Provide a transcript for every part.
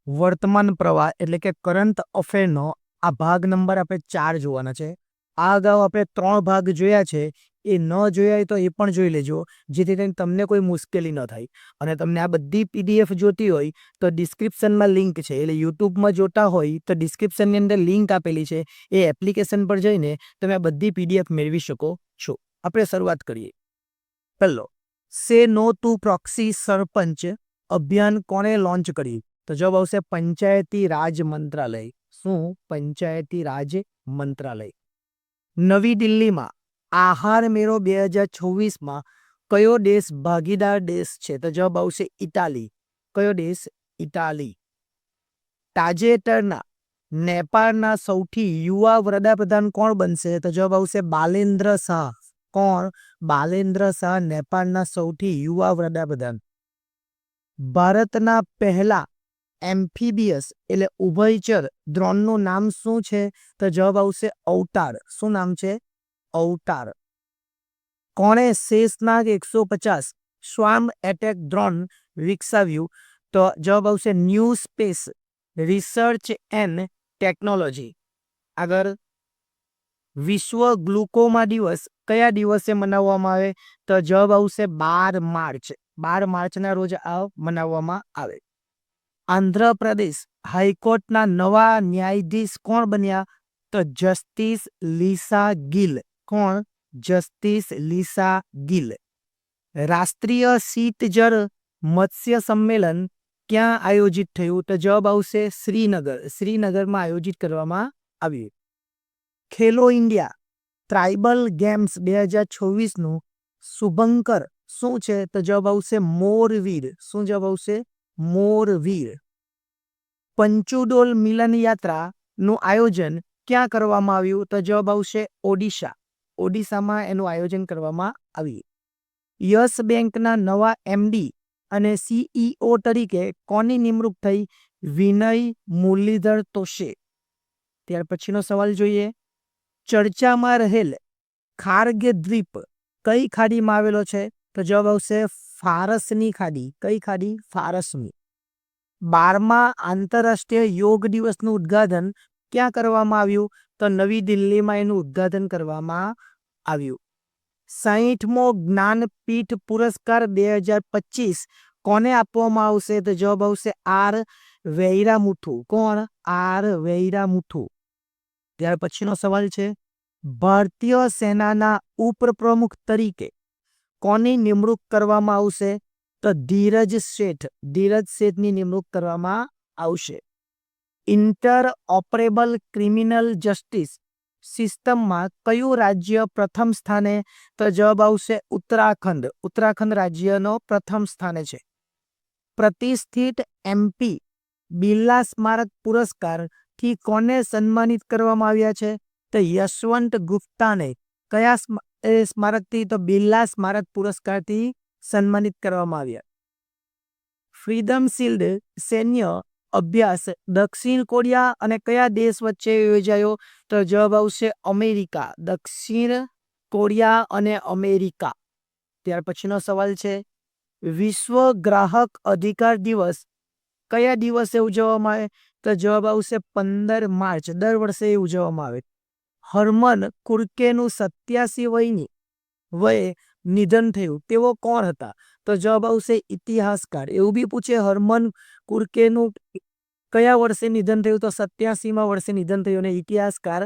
વર્તમાન પ્રવાહ એટલે કે કરંટ અફેરનો આ ભાગ નંબર આપણે 4 જોવાના છે. આ અગાઉ આપણે 3 ભાગ જોયા છે. એ ન જોયા હોય તો એ પણ જોઈ લેજો, જેથી કરીને તમને કોઈ મુશ્કેલી ન થાય. અને તમને આ બધી પીડીએફ જોતી હોય તો ડિસ્ક્રિપ્શનમાં લિંક છે. એટલે યુટ્યુબમાં જોતા હોય તો ડિસ્ક્રિપ્શનની અંદર લિંક આપેલી છે. એ એપ્લિકેશન પર જઈને તમે આ બધી પીડીએફ મેળવી શકો છો. આપણે શરૂઆત કરીએ. પહેલો, સે નો ટુ પ્રોક્સી સરપંચ અભિયાન કોણે લોન્ચ કર્યું? તો જવાબ આવશે પંચાયતી રાજ મંત્રાલય. શું? પંચાયતી રાજ મંત્રાલય. નવી દિલ્હીમાં આહાર મેળો 2026માં કયો દેશ ભાગીદાર દેશ છે? તો જવાબ આવશે ઇટાલી. કયો દેશ? ઇટાલી. તાજેતરના નેપાળના સૌથી યુવા વડાપ્રધાન કોણ બનશે? તો જવાબ આવશે બાલેન્દ્ર શાહ. કોણ? બાલેન્દ્ર શાહ નેપાળના સૌથી યુવા વડાપ્રધાન. ભારતના પહેલા એમ્ફીબિયસ એટલે ઉભયચર ડ્રોનનું નામ શું છે? તો જવાબ આવશે અવતાર. શું નામ છે? અવતાર. કોણે શેષનાગ 150 સ્વામ એટેક ડ્રોન વિકસાવ્યું? તો જવાબ આવશે new space research and technology. આગળ, વિશ્વ ગ્લુકોમા દિવસ કયા દિવસે મનાવવામાં આવે? તો જવાબ આવશે 12 માર્ચ. 12 માર્ચના રોજ આ મનાવવામાં આવે. આંધ્રપ્રદેશ હાઈકોર્ટના નવા ન્યાયાધીશ કોણ બન્યા? તો જસ્ટિસ લીસા ગિલ. કોણ? જસ્ટિસ લીસા ગિલ. રાષ્ટ્રીય શીતજળ મત્સ્ય સંમેલન ક્યાં આયોજિત થયું? તો જવાબ આવશે શ્રીનગર. શ્રીનગરમાં આયોજિત કરવામાં આવ્યું. ખેલો ઇન્ડિયા ટ્રાઇબલ ગેમ્સ 2026નું શુભંકર શું છે? તો જવાબ આવશે મોરવીર. શું જવાબ આવશે? મોરવીર. પંચુડોલ મિલન યાત્રાનું આયોજન ક્યાં કરવામાં આવ્યું? તો જવાબ આવશે ઓડિશા. ઓડિશામાં એનું આયોજન કરવામાં આવ્યું. યસ બેંકના નવા એમડી અને સીઈઓ તરીકે કોની નિમણૂક થઈ? વિનય મુરલીધર તોશે. ત્યાર પછીનો સવાલ જોઈએ. ચર્ચામાં રહેલ ખાર્ગ દ્વીપ કઈ ખાડીમાં આવેલો છે? તો જવાબ આવશે ફારસની ખાડી. કઈ ખાડી? ફારસની. 12મા આંતરરાષ્ટ્રીય યોગ દિવસનું ઉદ્ઘાટન ક્યાં કરવામાં આવ્યું? તો નવી દિલ્હીમાં એનું ઉદ્ઘાટન કરવામાં આવ્યું. 60મો જ્ઞાનપીઠ પુરસ્કાર 2025 કોને આપવામાં આવશે? તો જવાબ આવશે આર વૈરામુથુ. કોણ? આર વૈરામુથુ. ત્યાર પછીનો સવાલ છે. ભારતીય સેનાના ઉપપ્રમુખ તરીકે કોની નિમણૂક કરવામાં આવશે? તો ધીરજ શેઠ. ધીરજ શેઠની નિમણૂક કરવામાં આવશે. ઇન્ટર ઓપરેબલ ક્રિમિનલ જસ્ટિસ સિસ્ટમમાં કયું રાજ્ય પ્રથમ સ્થાને? તો જવાબ આવશે ઉત્તરાખંડ. ઉત્તરાખંડ રાજ્યનો પ્રથમ સ્થાને છે. પ્રતિષ્ઠિત એમપી બિરલા સ્મારક પુરસ્કાર થી કોને સન્માનિત કરવામાં આવ્યા છે? તો યશવંત ગુપ્તાને. કયા સ્મારકથી? તો બિરલા સ્મારક પુરસ્કારથી સન્માનિત કરવામાં આવ્યા. ફ્રીડમ શિલ્ડ સૈન્ય અભ્યાસ દક્ષિણ કોરિયા અને કયા દેશ વચ્ચે યોજાયો? તો જવાબ આવશે અમેરિકા. દક્ષિણ કોરિયા અને અમેરિકા. ત્યાર પછીનો સવાલ છે. વિશ્વ ગ્રાહક અધિકાર દિવસ કયા દિવસે ઉજવવામાં આવે? તો જવાબ આવશે 15 માર્ચ. દર વર્ષે એ ઉજવવામાં આવે. હરમન કુર્કેનું 87 વયની વયે નિધન થયું તેઓ કોણ હતા? તો જવાબ આવશે ઇતિહાસકાર. એવું બી પૂછે હરમન કુર્કેનું કયા વર્ષે નિધન થયું? તો 87મા વર્ષે નિધન થયું અને ઇતિહાસકાર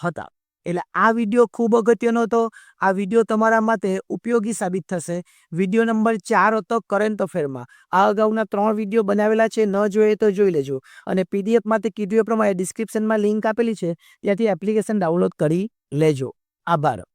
હતા. એટલે આ વિડીયો ખૂબ અગત્યનો હતો. આ વિડીયો તમારા માટે ઉપયોગી સાબિત થશે. વિડીયો નંબર 4 હતો કરંટ અફેરમાં. આ અગાઉના 3 વિડીયો બનાવેલા છે. ન જોઈએ તો જોઈ લેજો. અને પીડીએફ માટે કીધું એ પ્રમાણે ડિસ્ક્રિપ્શનમાં લિંક આપેલી છે, ત્યાંથી એપ્લિકેશન ડાઉનલોડ કરી લેજો. આભાર.